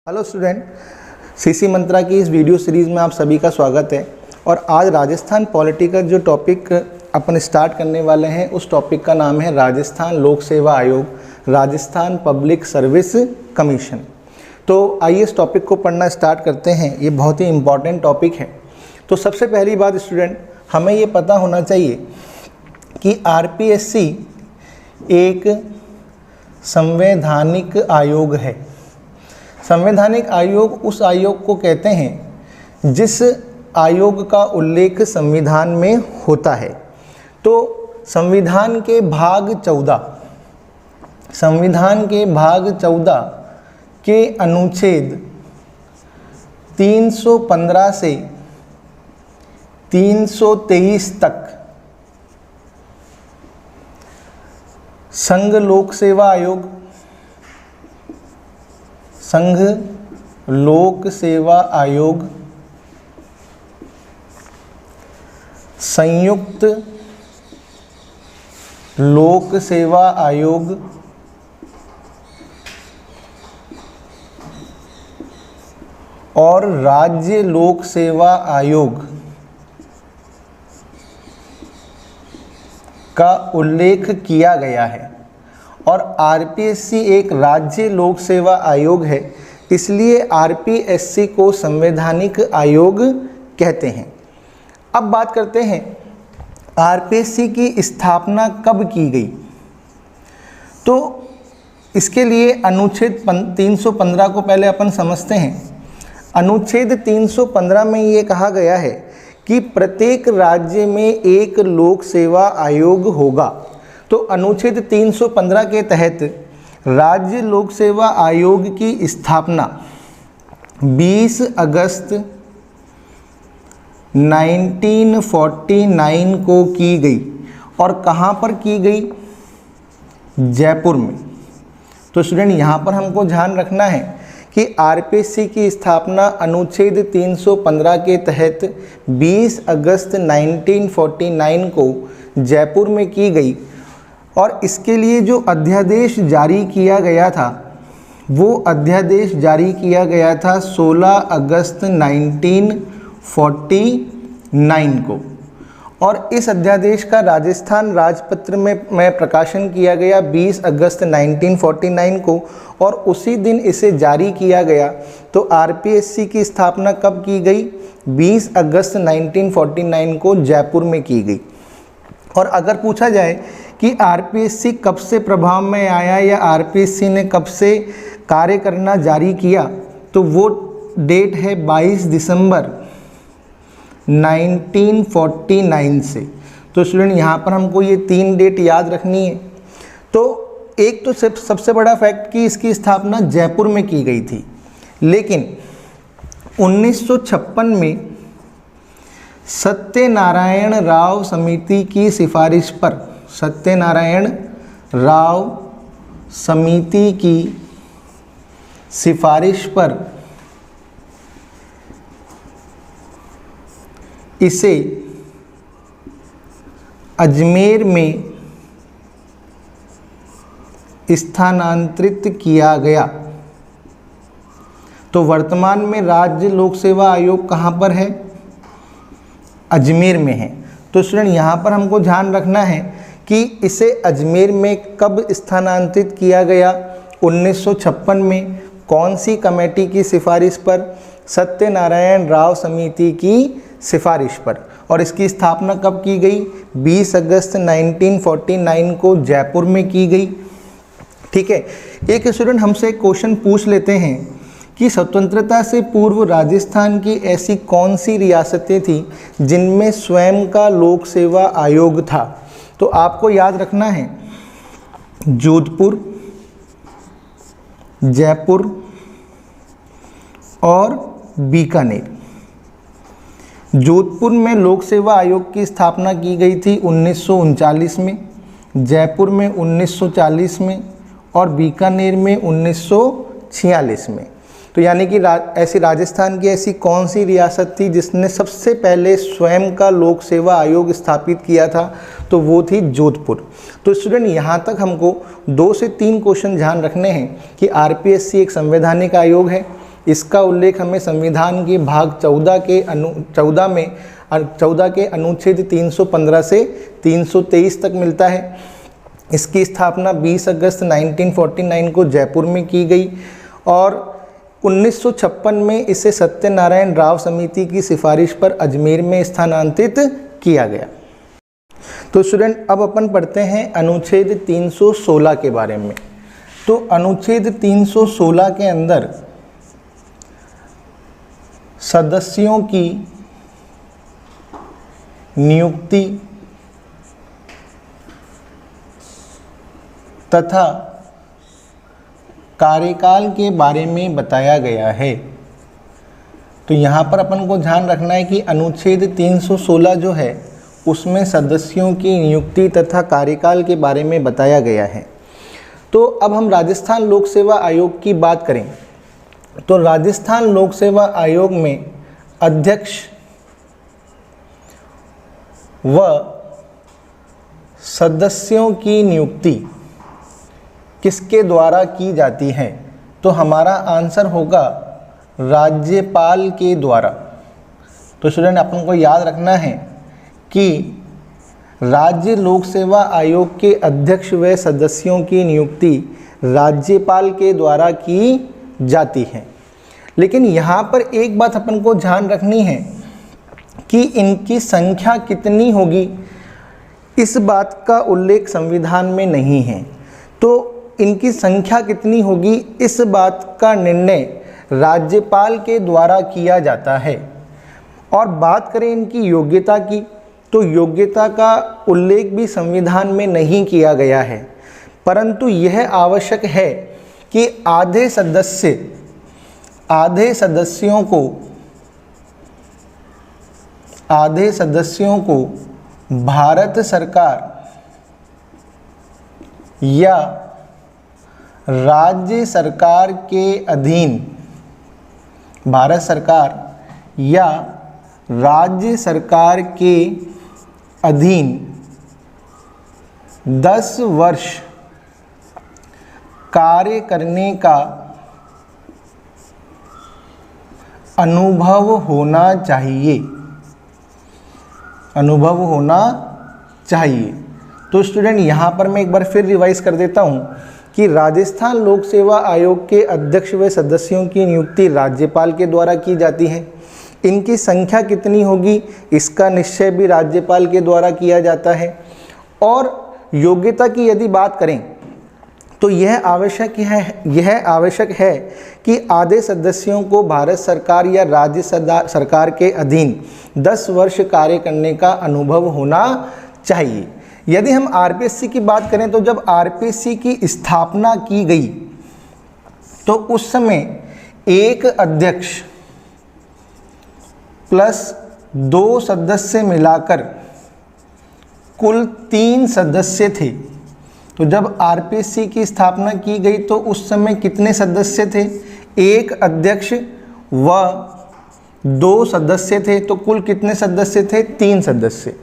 Hello student, CC मंत्रा की इस video series में आप सभी का स्वागत है। और आज राजस्थान पॉलिटी का जो टॉपिक अपन स्टार्ट करने वाले हैं उस टॉपिक का नाम है राजस्थान लोक सेवा आयोग, राजस्थान पब्लिक सर्विस कमीशन। तो आइए इस टॉपिक को पढ़ना स्टार्ट करते हैं। ये बहुत ही इम्पॉर्टेंट टॉपिक है। तो सबसे पहली बात स्टूडेंट, हमें ये पता होना चाहिए कि आरपीएससी एक संवैधानिक आयोग है। संवैधानिक आयोग उस आयोग को कहते हैं जिस आयोग का उल्लेख संविधान में होता है। तो संविधान के भाग 14 के अनुच्छेद 315 से 323 तक संघ लोक सेवा आयोग, संघ लोक सेवा आयोग, संयुक्त लोक सेवा आयोग, और राज्य लोक सेवा आयोग का उल्लेख किया गया है। और आरपीएससी एक राज्य लोक सेवा आयोग है, इसलिए आरपीएससी को संवैधानिक आयोग कहते हैं। अब बात करते हैं आरपीएससी की स्थापना कब की गई। तो इसके लिए अनुच्छेद 315 को पहले अपन समझते हैं। अनुच्छेद 315 में ये कहा गया है कि प्रत्येक राज्य में एक लोक सेवा आयोग होगा। तो अनुच्छेद 315 के तहत राज्य लोक सेवा आयोग की स्थापना 20 अगस्त 1949 को की गई। और कहाँ पर की गई? जयपुर में। तो स्टूडेंट यहाँ पर हमको ध्यान रखना है कि आरपीएससी की स्थापना अनुच्छेद 315 के तहत 20 अगस्त 1949 को जयपुर में की गई। और इसके लिए जो अध्यादेश जारी किया गया था वो अध्यादेश जारी किया गया था 16 अगस्त 1949 को। और इस अध्यादेश का राजस्थान राजपत्र में प्रकाशन किया गया 20 अगस्त 1949 को, और उसी दिन इसे जारी किया गया। तो आरपीएससी की स्थापना कब की गई? 20 अगस्त 1949 को जयपुर में की गई। और अगर पूछा जाए कि आरपीएससी कब से प्रभाव में आया या आरपीएससी ने कब से कार्य करना जारी किया, तो वो डेट है 22 दिसंबर 1949 से। तो स्टूडेंट यहाँ पर हमको ये 3 डेट याद रखनी है। तो एक तो सबसे बड़ा फैक्ट कि इसकी स्थापना जयपुर में की गई थी, लेकिन 1956 में सत्यनारायण राव समिति की सिफारिश पर, सत्यनारायण राव समिति की सिफारिश पर इसे अजमेर में स्थानांतरित किया गया। तो वर्तमान में राज्य लोक सेवा आयोग कहाँ पर है? अजमेर में है। तो स्टूडेंट यहाँ पर हमको ध्यान रखना है कि इसे अजमेर में कब स्थानांतरित किया गया? 1956 में। कौन सी कमेटी की सिफारिश पर? सत्यनारायण राव समिति की सिफारिश पर। और इसकी स्थापना कब की गई? 20 अगस्त 1949 को जयपुर में की गई। ठीक है। एक स्टूडेंट हमसे एक क्वेश्चन पूछ लेते हैं कि स्वतंत्रता से पूर्व राजस्थान की ऐसी कौन सी रियासतें थी जिनमें स्वयं का लोक सेवा आयोग था। तो आपको याद रखना है जोधपुर, जयपुर और बीकानेर। जोधपुर में लोक सेवा आयोग की स्थापना की गई थी 1939 में, जयपुर में 1940 में और बीकानेर में 1946 में। तो यानी कि ऐसी राजस्थान की ऐसी कौन सी रियासत थी जिसने सबसे पहले स्वयं का लोक सेवा आयोग स्थापित किया था? तो वो थी जोधपुर। तो स्टूडेंट यहाँ तक हमको 2 से 3 क्वेश्चन ध्यान रखने हैं कि आरपीएससी एक संवैधानिक आयोग है, इसका उल्लेख हमें संविधान के भाग 14 के अनुच्छेद 315 से 323 तक मिलता है। इसकी स्थापना 20 अगस्त 1949 को जयपुर में की गई और 1956 में इसे सत्यनारायण राव समिति की सिफारिश पर अजमेर में स्थानांतरित किया गया। तो स्टूडेंट अब अपन पढ़ते हैं अनुच्छेद 316 के बारे में। तो अनुच्छेद 316 के अंदर सदस्यों की नियुक्ति तथा कार्यकाल के बारे में बताया गया है। तो यहाँ पर अपन को ध्यान रखना है कि अनुच्छेद 316 जो है उसमें सदस्यों की नियुक्ति तथा कार्यकाल के बारे में बताया गया है। तो अब हम राजस्थान लोक सेवा आयोग की बात करें तो राजस्थान लोक सेवा आयोग में अध्यक्ष व सदस्यों की नियुक्ति किसके द्वारा की जाती है? तो हमारा आंसर होगा राज्यपाल के द्वारा। तो स्टूडेंट अपन को याद रखना है कि राज्य लोक सेवा आयोग के अध्यक्ष व सदस्यों की नियुक्ति राज्यपाल के द्वारा की जाती है। लेकिन यहाँ पर एक बात अपन को ध्यान रखनी है कि इनकी संख्या कितनी होगी, इस बात का उल्लेख संविधान में नहीं है। तो इनकी संख्या कितनी होगी इस बात का निर्णय राज्यपाल के द्वारा किया जाता है। और बात करें इनकी योग्यता की तो योग्यता का उल्लेख भी संविधान में नहीं किया गया है, परंतु यह आवश्यक है कि आधे सदस्यों को भारत सरकार या राज्य सरकार के अधीन, भारत सरकार या राज्य सरकार के अधीन 10 वर्ष कार्य करने का अनुभव होना चाहिए। तो स्टूडेंट यहाँ पर मैं एक बार फिर रिवाइज कर देता हूँ कि राजस्थान लोक सेवा आयोग के अध्यक्ष व सदस्यों की नियुक्ति राज्यपाल के द्वारा की जाती है। इनकी संख्या कितनी होगी इसका निश्चय भी राज्यपाल के द्वारा किया जाता है। और योग्यता की यदि बात करें तो यह आवश्यक है कि आधे सदस्यों को भारत सरकार या राज्य सरकार के अधीन 10 वर्ष कार्य करने का अनुभव होना चाहिए। यदि हम आरपीएससी की बात करें तो जब आरपीएससी की स्थापना की गई तो उस समय एक अध्यक्ष प्लस 2 सदस्य मिलाकर कुल 3 सदस्य थे। तो जब आरपीएससी की स्थापना की गई तो उस समय कितने सदस्य थे? एक अध्यक्ष व 2 सदस्य थे। तो कुल कितने सदस्य थे? 3 सदस्य।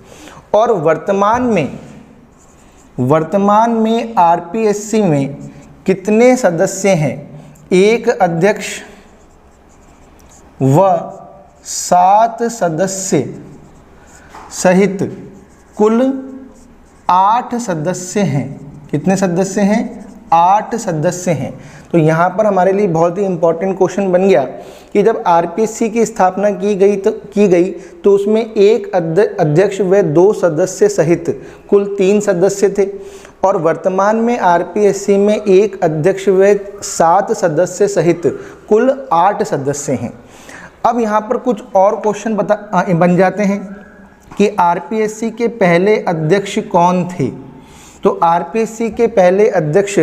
और वर्तमान में आरपीएससी में कितने सदस्य हैं? एक अध्यक्ष व 7 सदस्य सहित कुल 8 सदस्य हैं। कितने सदस्य हैं? 8 सदस्य हैं। तो यहाँ पर हमारे लिए बहुत ही इम्पोर्टेंट क्वेश्चन बन गया कि जब आरपीएससी की स्थापना की गई तो उसमें एक अध्यक्ष व 2 सदस्य सहित कुल 3 सदस्य थे और वर्तमान में आरपीएससी में एक अध्यक्ष व 7 सदस्य सहित कुल 8 सदस्य हैं। अब यहाँ पर कुछ और क्वेश्चन बन जाते हैं कि आरपीएससी के पहले अध्यक्ष कौन थे? तो आरपीएससी के पहले अध्यक्ष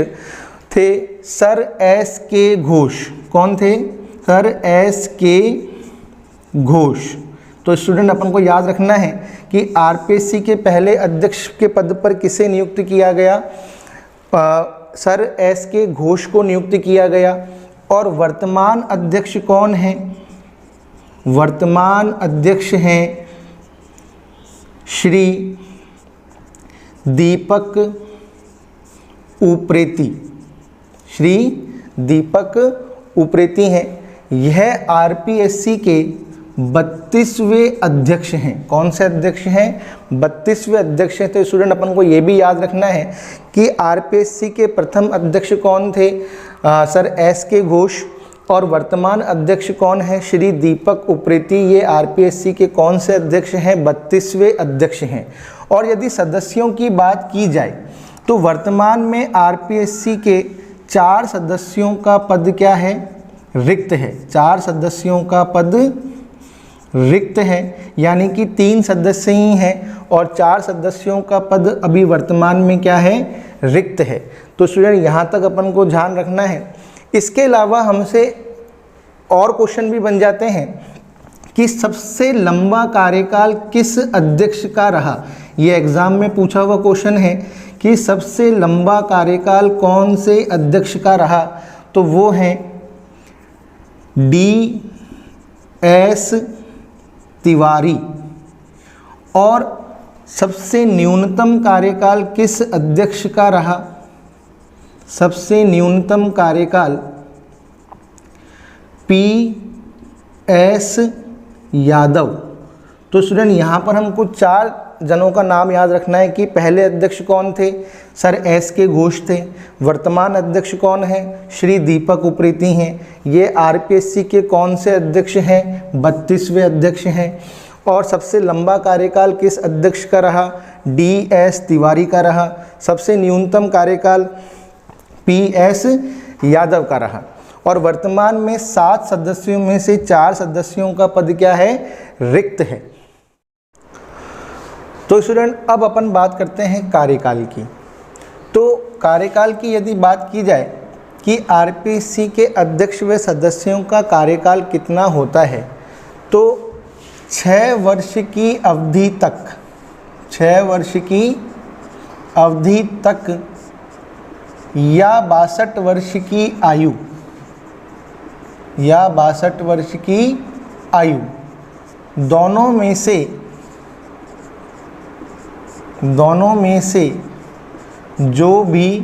थे सर एस के घोष। कौन थे? सर एस के घोष। तो स्टूडेंट अपन को याद रखना है कि आरपीएससी के पहले अध्यक्ष के पद पर किसे नियुक्त किया गया? सर एस के घोष को नियुक्त किया गया। और वर्तमान अध्यक्ष कौन है? वर्तमान अध्यक्ष हैं श्री दीपक उप्रेती। श्री दीपक उप्रेती हैं। यह आरपीएससी के 32वें अध्यक्ष हैं। कौन से अध्यक्ष हैं? 32वें अध्यक्ष हैं। तो स्टूडेंट अपन को ये भी याद रखना है कि आरपीएससी के प्रथम अध्यक्ष कौन थे? सर एस के घोष। और वर्तमान अध्यक्ष कौन है? श्री दीपक उप्रेती। ये आरपीएससी के कौन से अध्यक्ष हैं? 32वें अध्यक्ष हैं। और यदि सदस्यों की बात की जाए तो वर्तमान में आरपीएससी के 4 सदस्यों का पद क्या है? रिक्त है। 4 सदस्यों का पद रिक्त है, यानी कि 3 सदस्य ही हैं और 4 सदस्यों का पद अभी वर्तमान में क्या है? रिक्त है। तो स्टूडेंट यहाँ तक अपन को ध्यान रखना है। इसके अलावा हमसे और क्वेश्चन भी बन जाते हैं कि सबसे लंबा कार्यकाल किस अध्यक्ष का रहा। ये एग्जाम में पूछा हुआ क्वेश्चन है कि सबसे लंबा कार्यकाल कौन से अध्यक्ष का रहा। तो वो है DS तिवारी। और सबसे न्यूनतम कार्यकाल किस अध्यक्ष का रहा? सबसे न्यूनतम कार्यकाल PS यादव। तो स्टूडेंट यहाँ पर हमको 4 जनों का नाम याद रखना है कि पहले अध्यक्ष कौन थे? सर एस के घोष थे। वर्तमान अध्यक्ष कौन है? श्री दीपक उप्रेती हैं। ये आरपीएससी के कौन से अध्यक्ष हैं? 32वें अध्यक्ष हैं। और सबसे लंबा कार्यकाल किस अध्यक्ष का रहा? DS तिवारी का रहा। सबसे न्यूनतम कार्यकाल PS यादव का रहा। और वर्तमान में 7 सदस्यों में से 4 सदस्यों का पद क्या है? रिक्त है। तो स्टूडेंट अब अपन बात करते हैं कार्यकाल की। तो कार्यकाल की यदि बात की जाए कि आरपीएससी के अध्यक्ष व सदस्यों का कार्यकाल कितना होता है, तो 6 वर्ष की अवधि तक, 6 वर्ष की अवधि तक या 62 वर्ष की आयु, या 62 वर्ष की आयु, दोनों में से जो भी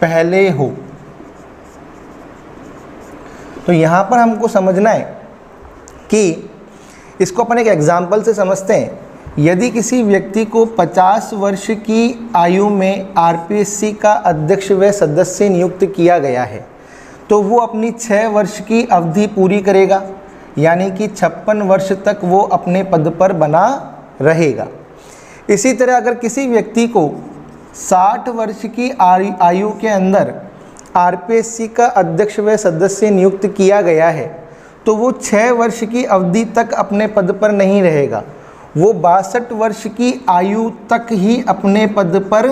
पहले हो। तो यहाँ पर हमको समझना है कि इसको अपन एक एग्जाम्पल से समझते हैं। यदि किसी व्यक्ति को 50 वर्ष की आयु में आरपीएससी का अध्यक्ष व सदस्य नियुक्त किया गया है, तो वो अपनी 6 वर्ष की अवधि पूरी करेगा, यानी कि 56 वर्ष तक वो अपने पद पर बना रहेगा। इसी तरह अगर किसी व्यक्ति को 60 वर्ष की आयु के अंदर आरपीएससी का अध्यक्ष व सदस्य नियुक्त किया गया है, तो वो 6 वर्ष की अवधि तक अपने पद पर नहीं रहेगा, वो 62 वर्ष की आयु तक ही अपने पद पर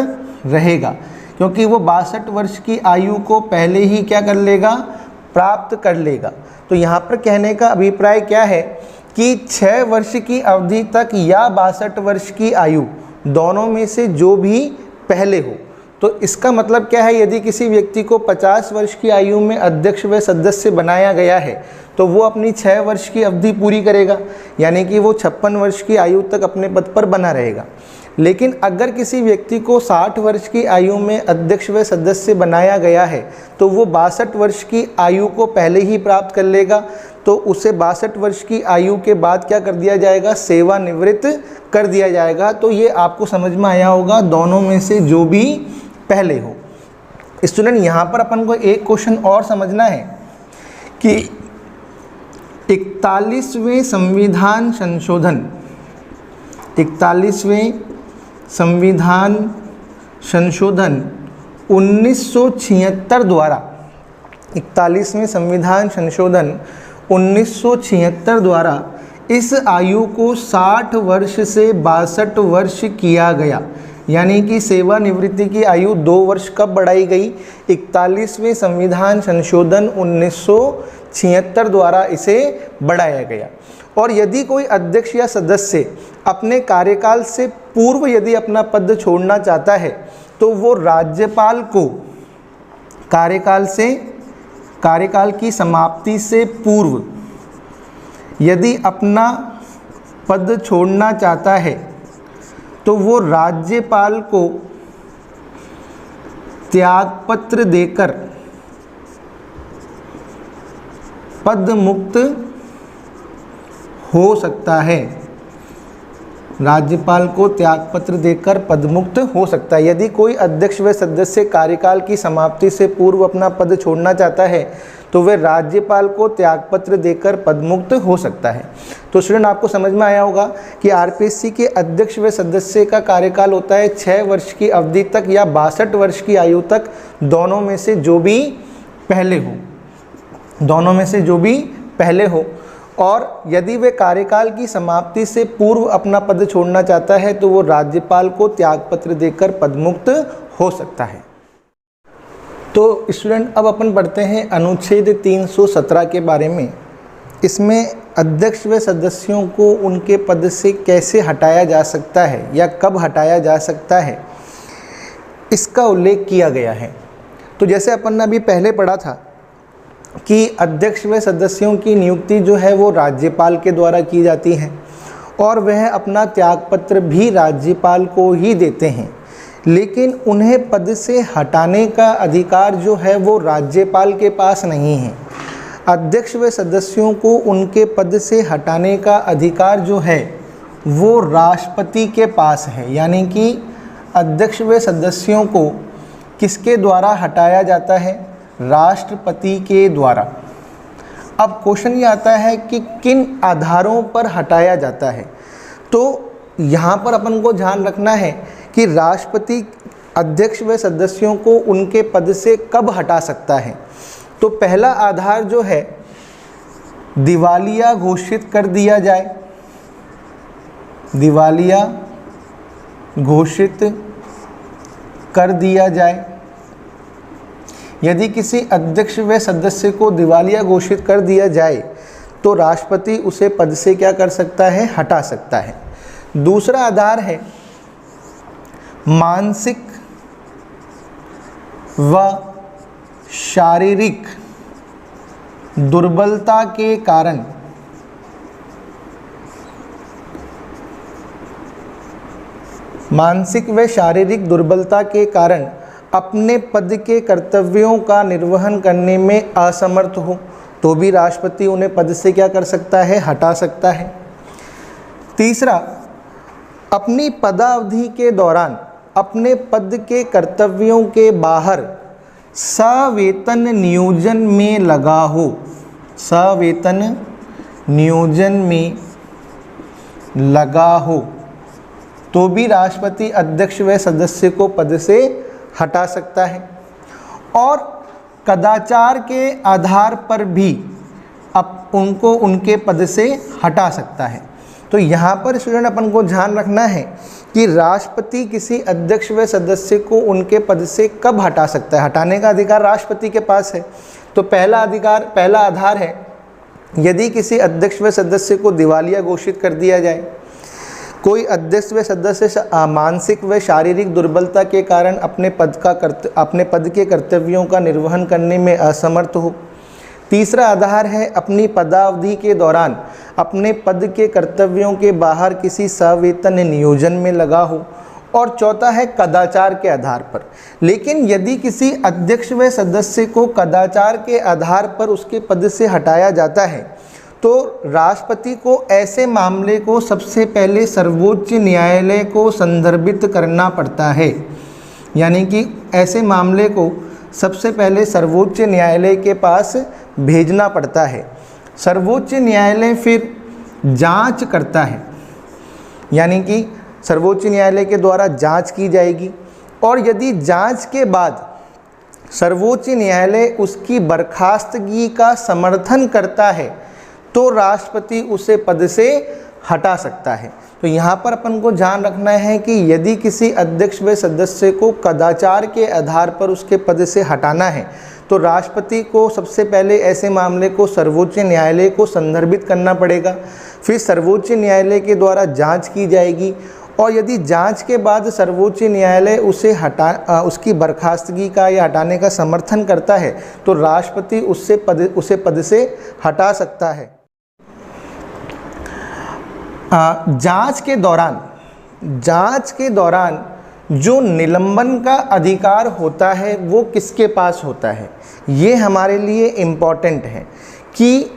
रहेगा, क्योंकि वो 62 वर्ष की आयु को पहले ही क्या कर लेगा? प्राप्त कर लेगा। तो यहाँ पर कहने का अभिप्राय क्या है कि 6 वर्ष की अवधि तक या 62 वर्ष की आयु, दोनों में से जो भी पहले हो। तो इसका मतलब क्या है? यदि किसी व्यक्ति को 50 वर्ष की आयु में अध्यक्ष व सदस्य बनाया गया है, तो वो अपनी 6 वर्ष की अवधि पूरी करेगा, यानी कि वो 56 वर्ष की आयु तक अपने पद पर बना रहेगा। लेकिन अगर किसी व्यक्ति को 60 वर्ष की आयु में अध्यक्ष व सदस्य बनाया गया है, तो वो 62 वर्ष की आयु को पहले ही प्राप्त कर लेगा, तो उसे 62 वर्ष की आयु के बाद क्या कर दिया जाएगा? सेवानिवृत्त कर दिया जाएगा। तो ये आपको समझ में आया होगा, दोनों में से जो भी पहले हो। स्टूडेंट यहाँ पर अपन को एक क्वेश्चन और समझना है कि 41वें संविधान संशोधन, 41वें संविधान संशोधन 1976 द्वारा, 41वें संविधान संशोधन 1976 द्वारा इस आयु को 60 वर्ष से 62 वर्ष किया गया, यानी कि सेवानिवृत्ति की आयु 2 वर्ष कब बढ़ाई गई? 41वें संविधान संशोधन 1976 द्वारा इसे बढ़ाया गया। और यदि कोई अध्यक्ष या सदस्य अपने कार्यकाल से पूर्व यदि अपना पद छोड़ना चाहता है, तो वो राज्यपाल को कार्यकाल की समाप्ति से पूर्व यदि अपना पद छोड़ना चाहता है, तो वो राज्यपाल को त्यागपत्र देकर पद मुक्त हो सकता है। राज्यपाल को त्यागपत्र देकर पदमुक्त हो सकता है। यदि कोई अध्यक्ष व सदस्य कार्यकाल की समाप्ति से पूर्व अपना पद छोड़ना चाहता है तो वह राज्यपाल को त्यागपत्र देकर पदमुक्त हो सकता है। तो स्टूडेंट, आपको समझ में आया होगा कि आरपीएससी के अध्यक्ष व सदस्य का कार्यकाल होता है 6 वर्ष की अवधि तक या 62 वर्ष की आयु तक, दोनों में से जो भी पहले हो, दोनों में से जो भी पहले हो। और यदि वे कार्यकाल की समाप्ति से पूर्व अपना पद छोड़ना चाहता है तो वो राज्यपाल को त्यागपत्र देकर पदमुक्त हो सकता है। तो स्टूडेंट, अब अपन पढ़ते हैं अनुच्छेद 317 के बारे में। इसमें अध्यक्ष व सदस्यों को उनके पद से कैसे हटाया जा सकता है या कब हटाया जा सकता है, इसका उल्लेख किया गया है। तो जैसे अपन ने अभी पहले पढ़ा था कि अध्यक्ष व सदस्यों की नियुक्ति जो है वो राज्यपाल के द्वारा की जाती है और वह अपना त्यागपत्र भी राज्यपाल को ही देते हैं, लेकिन उन्हें पद से हटाने का अधिकार जो है वो राज्यपाल के पास नहीं है। अध्यक्ष व सदस्यों को उनके पद से हटाने का अधिकार जो है वो राष्ट्रपति के पास है। यानी कि अध्यक्ष व सदस्यों को किसके द्वारा हटाया जाता है? राष्ट्रपति के द्वारा। अब क्वेश्चन ये आता है कि किन आधारों पर हटाया जाता है। तो यहाँ पर अपन को ध्यान रखना है कि राष्ट्रपति अध्यक्ष व सदस्यों को उनके पद से कब हटा सकता है। तो पहला आधार जो है, दिवालिया घोषित कर दिया जाए, दिवालिया घोषित कर दिया जाए। यदि किसी अध्यक्ष व सदस्य को दिवालिया घोषित कर दिया जाए तो राष्ट्रपति उसे पद से क्या कर सकता है? हटा सकता है। दूसरा आधार है मानसिक व शारीरिक दुर्बलता के कारण, मानसिक व शारीरिक दुर्बलता के कारण अपने पद के कर्तव्यों का निर्वहन करने में असमर्थ हो तो भी राष्ट्रपति उन्हें पद से क्या कर सकता है? हटा सकता है। तीसरा, अपनी पदावधि के दौरान अपने पद के कर्तव्यों के बाहर सवेतन नियोजन में लगा हो, सवेतन नियोजन में लगा हो तो भी राष्ट्रपति अध्यक्ष व सदस्य को पद से हटा सकता है। और कदाचार के आधार पर भी अब उनको उनके पद से हटा सकता है। तो यहाँ पर स्टूडेंट अपन को ध्यान रखना है कि राष्ट्रपति किसी अध्यक्ष व सदस्य को उनके पद से कब हटा सकता है। हटाने का अधिकार राष्ट्रपति के पास है। तो पहला आधार है, यदि किसी अध्यक्ष व सदस्य को दिवालिया घोषित कर दिया जाए, कोई अध्यक्ष व सदस्य मानसिक व शारीरिक दुर्बलता के कारण अपने पद के कर्तव्यों का निर्वहन करने में असमर्थ हो। तीसरा आधार है अपनी पदावधि के दौरान अपने पद के कर्तव्यों के बाहर किसी सवेतन नियोजन में लगा हो। और चौथा है कदाचार के आधार पर। लेकिन यदि किसी अध्यक्ष व सदस्य को कदाचार के आधार पर उसके पद से हटाया जाता है तो राष्ट्रपति को ऐसे मामले को सबसे पहले सर्वोच्च न्यायालय को संदर्भित करना पड़ता है। यानी कि ऐसे मामले को सबसे पहले सर्वोच्च न्यायालय के पास भेजना पड़ता है। सर्वोच्च न्यायालय फिर जांच करता है, यानी कि सर्वोच्च न्यायालय के द्वारा जांच की जाएगी और यदि जांच के बाद सर्वोच्च न्यायालय उसकी बर्खास्तगी का समर्थन करता है तो राष्ट्रपति उसे पद से हटा सकता है। तो यहाँ पर अपन को ध्यान रखना है कि यदि किसी अध्यक्ष व सदस्य को कदाचार के आधार पर उसके पद से हटाना है तो राष्ट्रपति को सबसे पहले ऐसे मामले को सर्वोच्च न्यायालय को संदर्भित करना पड़ेगा। फिर सर्वोच्च न्यायालय के द्वारा जांच की जाएगी और यदि जांच के बाद सर्वोच्च न्यायालय उसे उसकी बर्खास्तगी का या हटाने का समर्थन करता है तो राष्ट्रपति उसे पद से हटा सकता है। जांच के दौरान जो निलंबन का अधिकार होता है वो किसके पास होता है, ये हमारे लिए इम्पॉर्टेंट है कि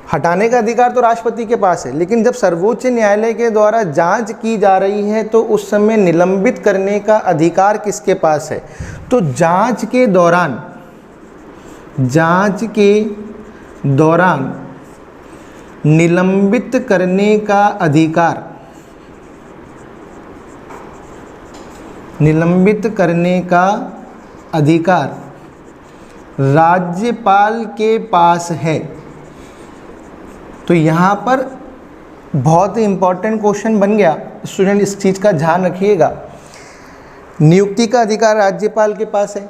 हटाने का अधिकार तो राष्ट्रपति के पास है, लेकिन जब सर्वोच्च न्यायालय के द्वारा जांच की जा रही है तो उस समय निलंबित करने का अधिकार किसके पास है? तो जांच के दौरान निलंबित करने का अधिकार, राज्यपाल के पास है। तो यहाँ पर बहुत ही इंपॉर्टेंट क्वेश्चन बन गया, स्टूडेंट इस चीज़ का ध्यान रखिएगा। नियुक्ति का अधिकार राज्यपाल के पास है,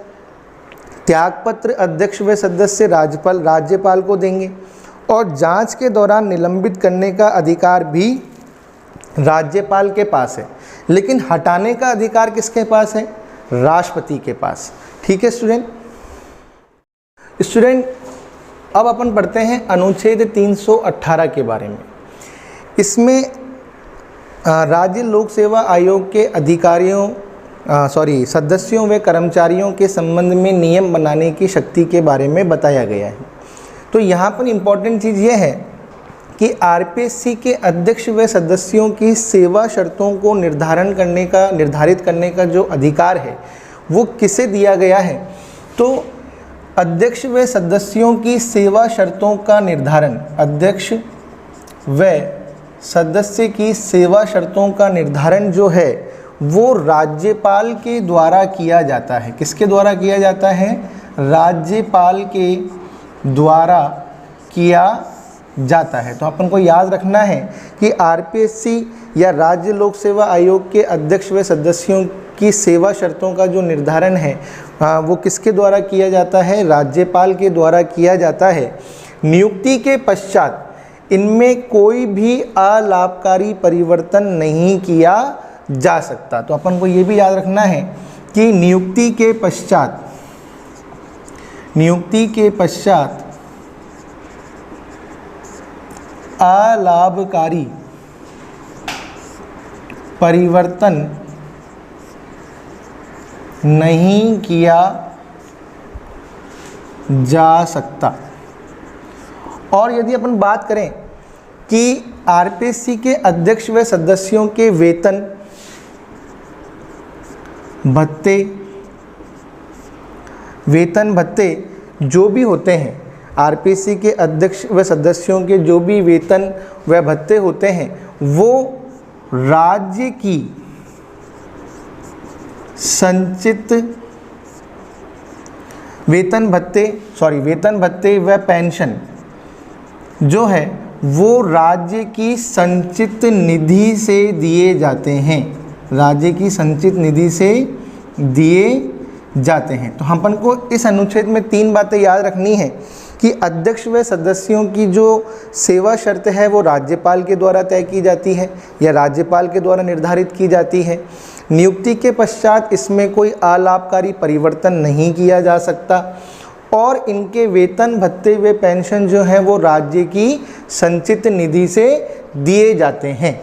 त्यागपत्र अध्यक्ष व सदस्य राज्यपाल को देंगे, और जांच के दौरान निलंबित करने का अधिकार भी राज्यपाल के पास है, लेकिन हटाने का अधिकार किसके पास है? राष्ट्रपति के पास। ठीक है स्टूडेंट। अब अपन पढ़ते हैं अनुच्छेद 318 के बारे में। इसमें राज्य लोक सेवा आयोग के सदस्यों व कर्मचारियों के संबंध में नियम बनाने की शक्ति के बारे में बताया गया है। तो यहाँ पर इम्पॉर्टेंट चीज़ ये है कि आरपीएससी के अध्यक्ष व सदस्यों की सेवा शर्तों को निर्धारित करने का जो अधिकार है वो किसे दिया गया है? तो अध्यक्ष व सदस्यों की सेवा शर्तों का निर्धारण, अध्यक्ष व सदस्य की सेवा शर्तों का निर्धारण जो है वो राज्यपाल के द्वारा किया जाता है। किसके द्वारा किया जाता है? राज्यपाल के द्वारा किया जाता है। तो अपन को याद रखना है कि आरपीएससी या राज्य लोक सेवा आयोग के अध्यक्ष व सदस्यों की सेवा शर्तों का जो निर्धारण है वो किसके द्वारा किया जाता है? राज्यपाल के द्वारा किया जाता है। नियुक्ति के पश्चात इनमें कोई भी अलाभकारी परिवर्तन नहीं किया जा सकता। तो अपन को ये भी याद रखना है कि नियुक्ति के पश्चात अलाभकारी परिवर्तन नहीं किया जा सकता। और यदि अपन बात करें कि आरपीएससी के अध्यक्ष व सदस्यों के वेतन भत्ते जो भी होते हैं, आरपीएससी के अध्यक्ष व सदस्यों के जो भी वेतन व भत्ते होते हैं वो राज्य की संचित वेतन भत्ते व पेंशन जो है वो राज्य की संचित निधि से दिए जाते हैं। राज्य की संचित निधि से दिए जाते हैं। तो अपन को इस अनुच्छेद में 3 बातें याद रखनी है कि अध्यक्ष व सदस्यों की जो सेवा शर्त है वो राज्यपाल के द्वारा तय की जाती है या राज्यपाल के द्वारा निर्धारित की जाती है। नियुक्ति के पश्चात इसमें कोई अलाभकारी परिवर्तन नहीं किया जा सकता और इनके वेतन भत्ते व पेंशन जो है वो राज्य की संचित निधि से दिए जाते हैं।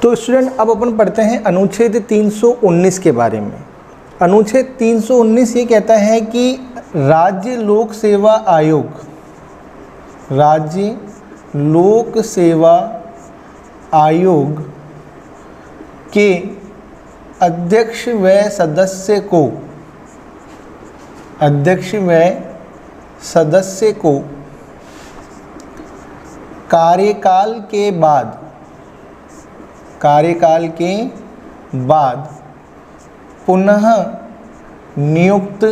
तो स्टूडेंट अब अपन पढ़ते हैं अनुच्छेद 319 के बारे में। अनुच्छेद 319 ये कहता है कि राज्य लोक सेवा आयोग के अध्यक्ष व सदस्य को कार्यकाल के बाद पुनः नियुक्त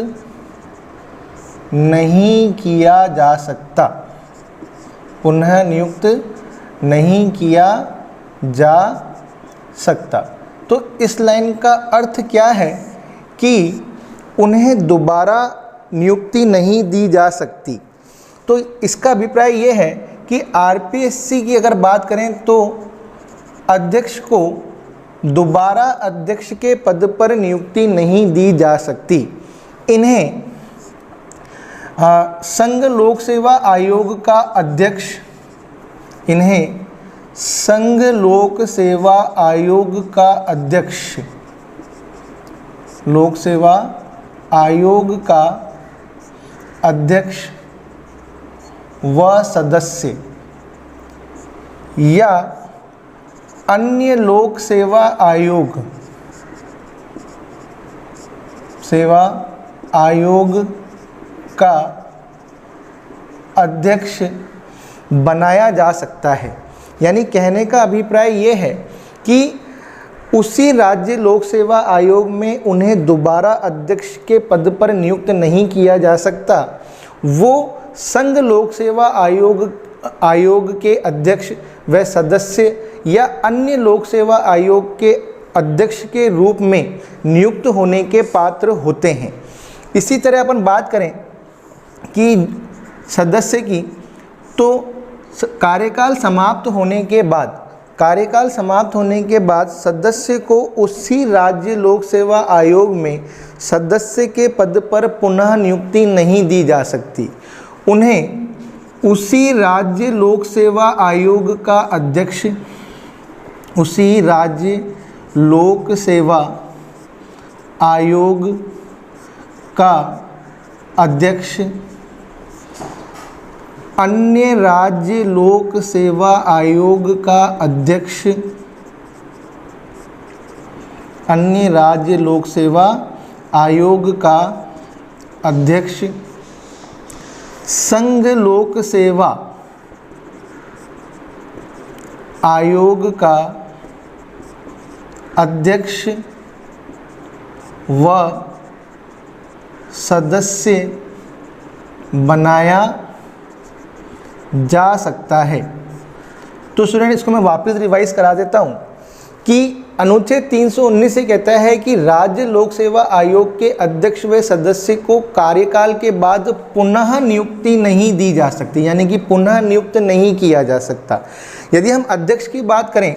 नहीं किया जा सकता। तो इस लाइन का अर्थ क्या है कि उन्हें दोबारा नियुक्ति नहीं दी जा सकती। तो इसका अभिप्राय ये है कि आरपीएससी की अगर बात करें तो अध्यक्ष को दोबारा अध्यक्ष के पद पर नियुक्ति नहीं दी जा सकती। इन्हें संघ लोक सेवा आयोग का अध्यक्ष व सदस्य या अन्य लोक सेवा आयोग का अध्यक्ष बनाया जा सकता है। यानी कहने का अभिप्राय ये है कि उसी राज्य लोक सेवा आयोग में उन्हें दोबारा अध्यक्ष के पद पर नियुक्त नहीं किया जा सकता। वो संघ लोक सेवा आयोग के अध्यक्ष व सदस्य या अन्य लोक सेवा आयोग के अध्यक्ष के रूप में नियुक्त होने के पात्र होते हैं। इसी तरह अपन बात करें कि सदस्य की, तो कार्यकाल समाप्त होने के बाद सदस्य को उसी राज्य लोक सेवा आयोग में सदस्य के पद पर पुनः नियुक्ति नहीं दी जा सकती। उन्हें उसी राज्य लोक सेवा आयोग का अध्यक्ष अन्य राज्य लोक सेवा आयोग का अध्यक्ष संघ लोक सेवा आयोग का अध्यक्ष व सदस्य बनाया जा सकता है। तो स्टूडेंट इसको मैं वापस रिवाइज करा देता हूँ कि अनुच्छेद 319 से कहता है कि राज्य लोक सेवा आयोग के अध्यक्ष व सदस्य को कार्यकाल के बाद पुनः नियुक्ति नहीं दी जा सकती, यानी कि पुनः नियुक्त नहीं किया जा सकता। यदि हम अध्यक्ष की बात करें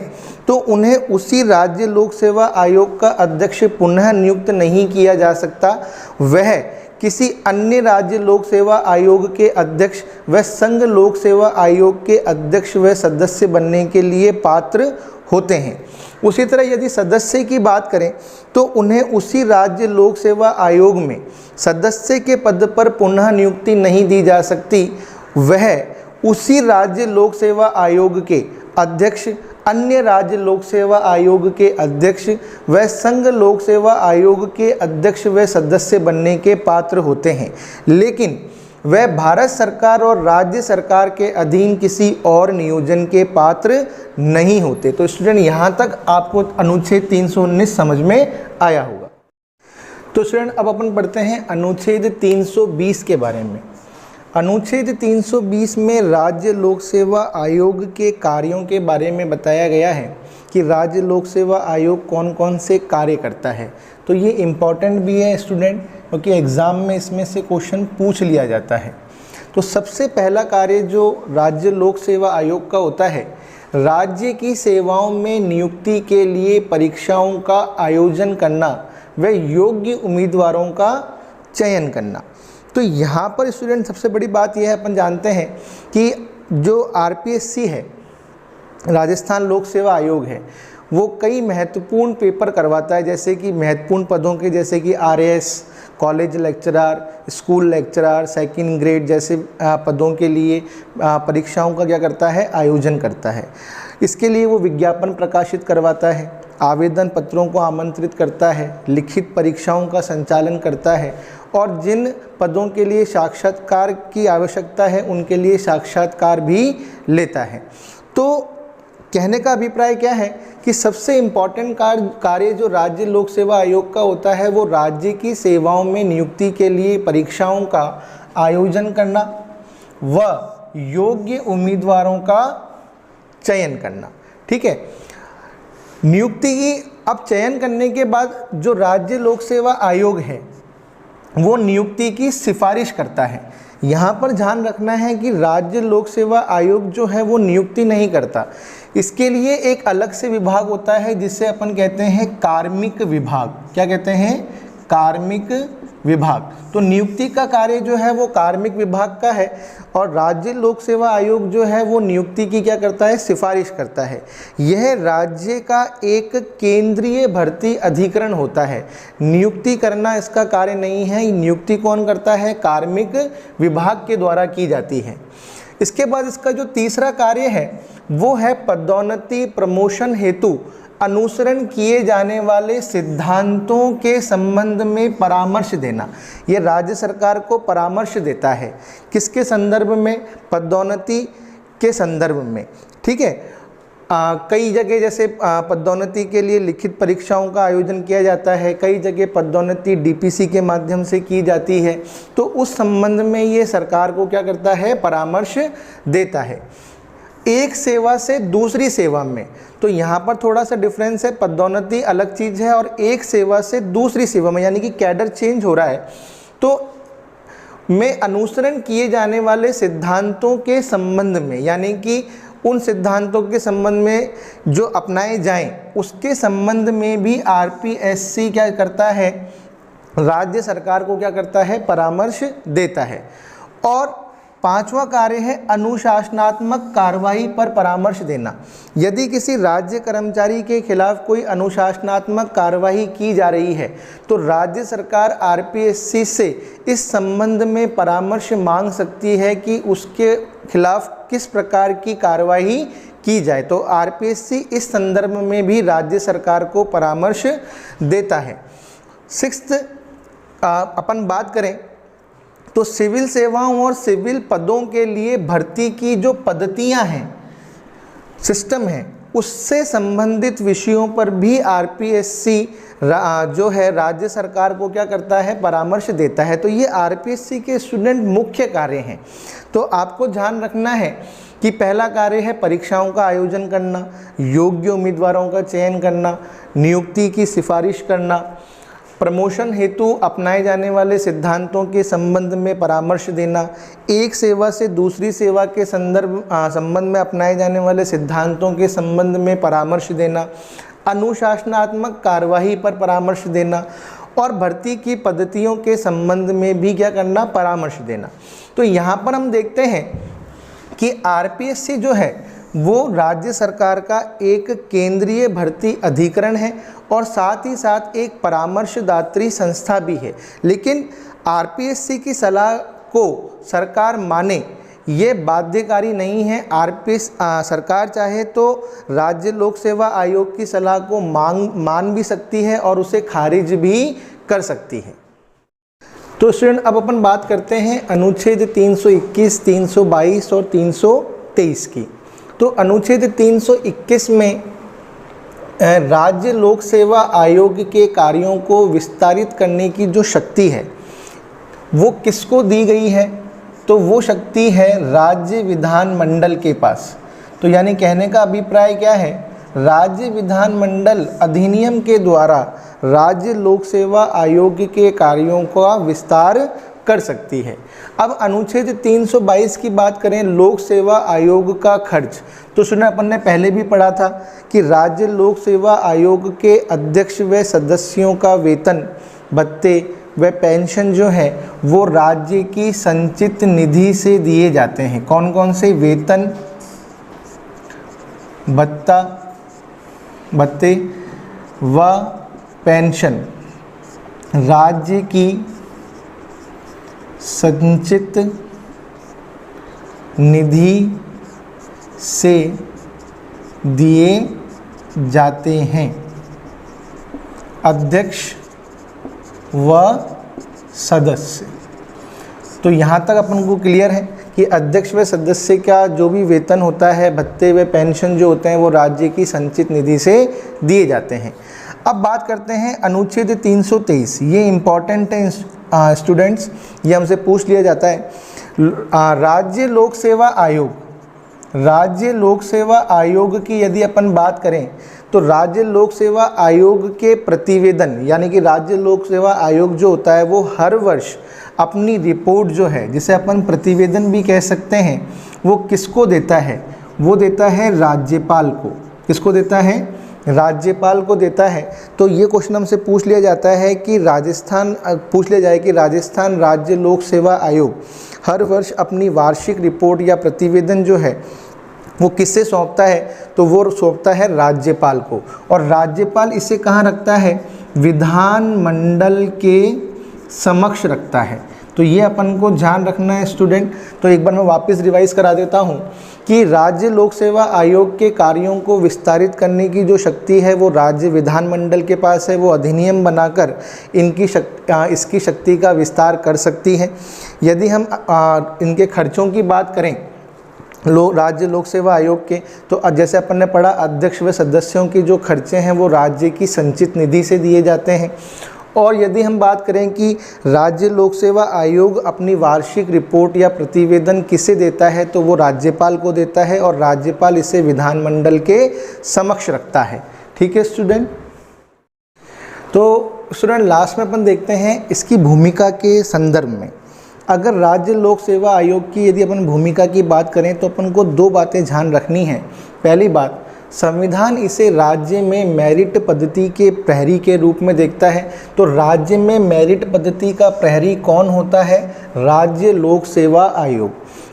तो उन्हें उसी राज्य लोक सेवा आयोग का अध्यक्ष पुनः नियुक्त नहीं किया जा सकता। वह किसी अन्य राज्य लोक सेवा आयोग के अध्यक्ष व संघ लोक सेवा आयोग के अध्यक्ष व सदस्य बनने के लिए पात्र होते हैं। उसी तरह यदि सदस्य की बात करें तो उन्हें उसी राज्य लोक सेवा आयोग में सदस्य के पद पर पुनः नियुक्ति नहीं दी जा सकती। वह उसी राज्य लोक सेवा आयोग के अध्यक्ष, अन्य राज्य लोक सेवा आयोग के अध्यक्ष व संघ लोक सेवा आयोग के अध्यक्ष व सदस्य बनने के पात्र होते हैं, लेकिन वह भारत सरकार और राज्य सरकार के अधीन किसी और नियोजन के पात्र नहीं होते। तो स्टूडेंट यहाँ तक आपको अनुच्छेद 319 समझ में आया होगा। तो स्टूडेंट अब अपन पढ़ते हैं अनुच्छेद 320 के बारे में। अनुच्छेद 320 में राज्य लोक सेवा आयोग के कार्यों के बारे में बताया गया है कि राज्य लोक सेवा आयोग कौन कौन से कार्य करता है। तो ये इम्पॉर्टेंट भी है स्टूडेंट, क्योंकि एग्ज़ाम में इसमें से क्वेश्चन पूछ लिया जाता है। तो सबसे पहला कार्य जो राज्य लोक सेवा आयोग का होता है, राज्य की सेवाओं में नियुक्ति के लिए परीक्षाओं का आयोजन करना व योग्य उम्मीदवारों का चयन करना। तो यहाँ पर स्टूडेंट सबसे बड़ी बात यह है, अपन जानते हैं कि जो RPSC है, राजस्थान लोक सेवा आयोग है, वो कई महत्वपूर्ण पेपर करवाता है, जैसे कि महत्वपूर्ण पदों के जैसे कि RAS, college lecturer, school lecturer, second grade जैसे पदों के लिए परीक्षाओं का क्या करता है, आयोजन करता है। इसके लिए वो विज्ञापन प्रकाशित करवाता है, आवेदन पत्रों को आमंत्रित करता है, लिखित परीक्षाओं का संचालन करता है और जिन पदों के लिए साक्षात्कार की आवश्यकता है उनके लिए साक्षात्कार भी लेता है। तो कहने का अभिप्राय क्या है कि सबसे इम्पॉर्टेंट कार्य जो राज्य लोक सेवा आयोग का होता है वो राज्य की सेवाओं में नियुक्ति के लिए परीक्षाओं का आयोजन करना व योग्य उम्मीदवारों का चयन करना। ठीक है, नियुक्ति की अब चयन करने के बाद जो राज्य लोक सेवा आयोग है वो नियुक्ति की सिफारिश करता है। यहाँ पर ध्यान रखना है कि राज्य लोक सेवा आयोग जो है वो नियुक्ति नहीं करता, इसके लिए एक अलग से विभाग होता है जिसे अपन कहते हैं कार्मिक विभाग। क्या कहते हैं? कार्मिक विभाग। तो नियुक्ति का कार्य जो है वो कार्मिक विभाग का है और राज्य लोक सेवा आयोग जो है वो नियुक्ति की क्या करता है? सिफारिश करता है। यह राज्य का एक केंद्रीय भर्ती अधिकरण होता है, नियुक्ति करना इसका कार्य नहीं है। नियुक्ति कौन करता है? कार्मिक विभाग के द्वारा की जाती है। इसके बाद इसका जो तीसरा कार्य है वो है पदोन्नति प्रमोशन हेतु अनुसरण किए जाने वाले सिद्धांतों के संबंध में परामर्श देना। ये राज्य सरकार को परामर्श देता है, किसके संदर्भ में? पदोन्नति के संदर्भ में, ठीक है। कई जगह जैसे पदोन्नति के लिए लिखित परीक्षाओं का आयोजन किया जाता है, कई जगह पदोन्नति डीपीसी के माध्यम से की जाती है, तो उस संबंध में ये सरकार को क्या करता है? परामर्श देता है। एक सेवा से दूसरी सेवा में, तो यहाँ पर थोड़ा सा डिफरेंस है, पदोन्नति अलग चीज़ है और एक सेवा से दूसरी सेवा में यानी कि कैडर चेंज हो रहा है, तो में अनुसरण किए जाने वाले सिद्धांतों के संबंध में, यानी कि उन सिद्धांतों के संबंध में जो अपनाए जाएं उसके संबंध में भी आरपीएससी क्या करता है? राज्य सरकार को क्या करता है? परामर्श देता है। और पांचवा कार्य है अनुशासनात्मक कार्रवाई पर परामर्श देना। यदि किसी राज्य कर्मचारी के खिलाफ कोई अनुशासनात्मक कार्रवाई की जा रही है तो राज्य सरकार आरपीएससी से इस संबंध में परामर्श मांग सकती है कि उसके खिलाफ किस प्रकार की कार्रवाई की जाए। तो आरपीएससी इस संदर्भ में भी राज्य सरकार को परामर्श देता है। सिक्स्थ अपन बात करें तो सिविल सेवाओं और सिविल पदों के लिए भर्ती की जो पद्धतियां हैं, सिस्टम है, उससे संबंधित विषयों पर भी आरपीएससी जो है राज्य सरकार को क्या करता है? परामर्श देता है। तो ये आरपीएससी के स्टूडेंट मुख्य कार्य हैं। तो आपको ध्यान रखना है कि पहला कार्य है परीक्षाओं का आयोजन करना, योग्य उम्मीदवारों का चयन करना, नियुक्ति की सिफारिश करना, प्रमोशन हेतु अपनाए जाने वाले सिद्धांतों के संबंध में परामर्श देना, एक सेवा से दूसरी सेवा के संबंध में अपनाए जाने वाले सिद्धांतों के संबंध में परामर्श देना, अनुशासनात्मक कार्यवाही पर परामर्श देना और भर्ती की पद्धतियों के संबंध में भी क्या करना? परामर्श देना। तो यहाँ पर हम देखते हैं कि आरपीएससी जो है वो राज्य सरकार का एक केंद्रीय भर्ती अधिकरण है और साथ ही साथ एक परामर्शदात्री संस्था भी है। लेकिन आरपीएससी की सलाह को सरकार माने ये बाध्यकारी नहीं है। सरकार चाहे तो राज्य लोक सेवा आयोग की सलाह को मान भी सकती है और उसे खारिज भी कर सकती है। तो स्टूडेंट अब अपन बात करते हैं अनुच्छेद 321, 322 और 323 की। तो अनुच्छेद 321 में राज्य लोक सेवा आयोग के कार्यों को विस्तारित करने की जो शक्ति है वो किसको दी गई है? तो वो शक्ति है राज्य विधानमंडल के पास। तो यानी कहने का अभिप्राय क्या है? राज्य विधानमंडल अधिनियम के द्वारा राज्य लोक सेवा आयोग के कार्यों का विस्तार कर सकती है। अब अनुच्छेद 322 की बात करें, लोक सेवा आयोग का खर्च, तो सुना अपन ने पहले भी पढ़ा था कि राज्य लोक सेवा आयोग के अध्यक्ष व सदस्यों का वेतन, भत्ते व पेंशन जो है वो राज्य की संचित निधि से दिए जाते हैं। कौन कौन से? वेतन, भत्ते व पेंशन राज्य की संचित निधि से दिए जाते हैं। अध्यक्ष व सदस्य। तो यहाँ तक अपन को क्लियर है कि अध्यक्ष व सदस्य का जो भी वेतन होता है, भत्ते व पेंशन जो होते हैं वो राज्य की संचित निधि से दिए जाते हैं। अब बात करते हैं अनुच्छेद 323। ये इम्पॉर्टेंट है स्टूडेंट्स, ये हमसे पूछ लिया जाता है। राज्य लोक सेवा आयोग, राज्य लोक सेवा आयोग की यदि अपन बात करें तो राज्य लोक सेवा आयोग के प्रतिवेदन, यानी कि राज्य लोक सेवा आयोग जो होता है वो हर वर्ष अपनी रिपोर्ट जो है, जिसे अपन प्रतिवेदन भी कह सकते हैं, वो किसको देता है? वो देता है राज्यपाल को। किसको देता है? राज्यपाल को देता है। तो ये क्वेश्चन हमसे पूछ लिया जाता है कि पूछ लिया जाए कि राजस्थान राज्य लोक सेवा आयोग हर वर्ष अपनी वार्षिक रिपोर्ट या प्रतिवेदन जो है वो किससे सौंपता है? तो वो सौंपता है राज्यपाल को। और राज्यपाल इसे कहाँ रखता है? विधानमंडल के समक्ष रखता है। तो ये अपन को ध्यान रखना है स्टूडेंट। तो एक बार मैं वापस रिवाइज करा देता हूँ कि राज्य लोक सेवा आयोग के कार्यों को विस्तारित करने की जो शक्ति है वो राज्य विधानमंडल के पास है। वो अधिनियम बनाकर इसकी शक्ति का विस्तार कर सकती है। यदि हम इनके खर्चों की बात करें राज्य लोक सेवा आयोग के, तो जैसे अपन ने पढ़ा अध्यक्ष व सदस्यों के जो खर्चे हैं वो राज्य की संचित निधि से दिए जाते हैं। और यदि हम बात करें कि राज्य लोक सेवा आयोग अपनी वार्षिक रिपोर्ट या प्रतिवेदन किसे देता है, तो वो राज्यपाल को देता है और राज्यपाल इसे विधानमंडल के समक्ष रखता है। ठीक है स्टूडेंट। तो स्टूडेंट लास्ट में अपन देखते हैं इसकी भूमिका के संदर्भ में। अगर राज्य लोक सेवा आयोग की यदि अपन भूमिका की बात करें तो अपन को दो बातें ध्यान रखनी है। पहली बात, संविधान इसे राज्य में मेरिट पद्धति के प्रहरी के रूप में देखता है। तो राज्य में मेरिट पद्धति का प्रहरी कौन होता है? राज्य लोक सेवा आयोग।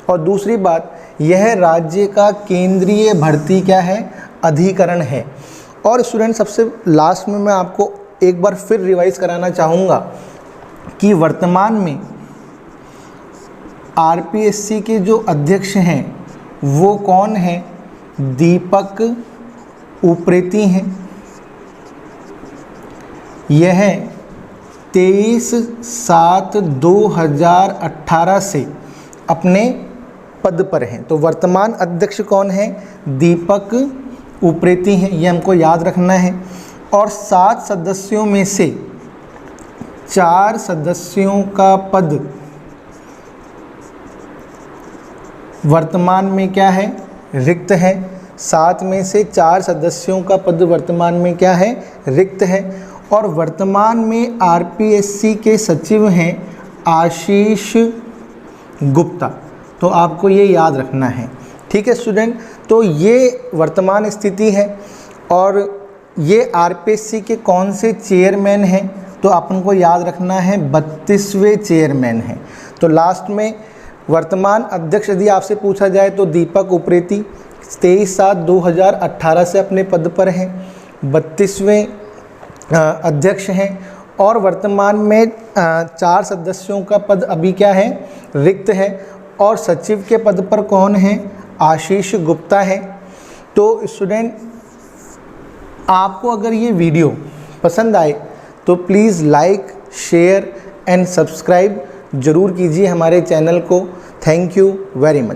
और दूसरी बात, यह राज्य का केंद्रीय भर्ती क्या है? अधिकरण है। और स्टूडेंट सबसे लास्ट में मैं आपको एक बार फिर रिवाइज कराना चाहूँगा कि वर्तमान में आरपीएससी के जो अध्यक्ष हैं वो कौन हैं? दीपक उप्रेती हैं। यह 23/7/2018 से अपने पद पर हैं। तो वर्तमान अध्यक्ष कौन है? दीपक उप्रेती हैं, ये हमको याद रखना है। और 7 सदस्यों में से 4 सदस्यों का पद वर्तमान में क्या है? रिक्त है। 7 में से 4 सदस्यों का पद वर्तमान में क्या है? रिक्त है। और वर्तमान में आरपीएससी के सचिव हैं आशीष गुप्ता। तो आपको ये याद रखना है। ठीक है स्टूडेंट। तो ये वर्तमान स्थिति है। और ये आरपीएससी के कौन से चेयरमैन हैं? तो अपन को याद रखना है 32वें चेयरमैन हैं। तो लास्ट में वर्तमान अध्यक्ष यदि आपसे पूछा जाए तो दीपक उप्रेती 23/7/2018 से अपने पद पर हैं, 32वें अध्यक्ष हैं। और वर्तमान में 4 सदस्यों का पद अभी क्या है? रिक्त है। और सचिव के पद पर कौन है? आशीष गुप्ता है। तो स्टूडेंट आपको अगर ये वीडियो पसंद आए तो please like, share and subscribe ज़रूर कीजिए हमारे चैनल को। Thank you very much.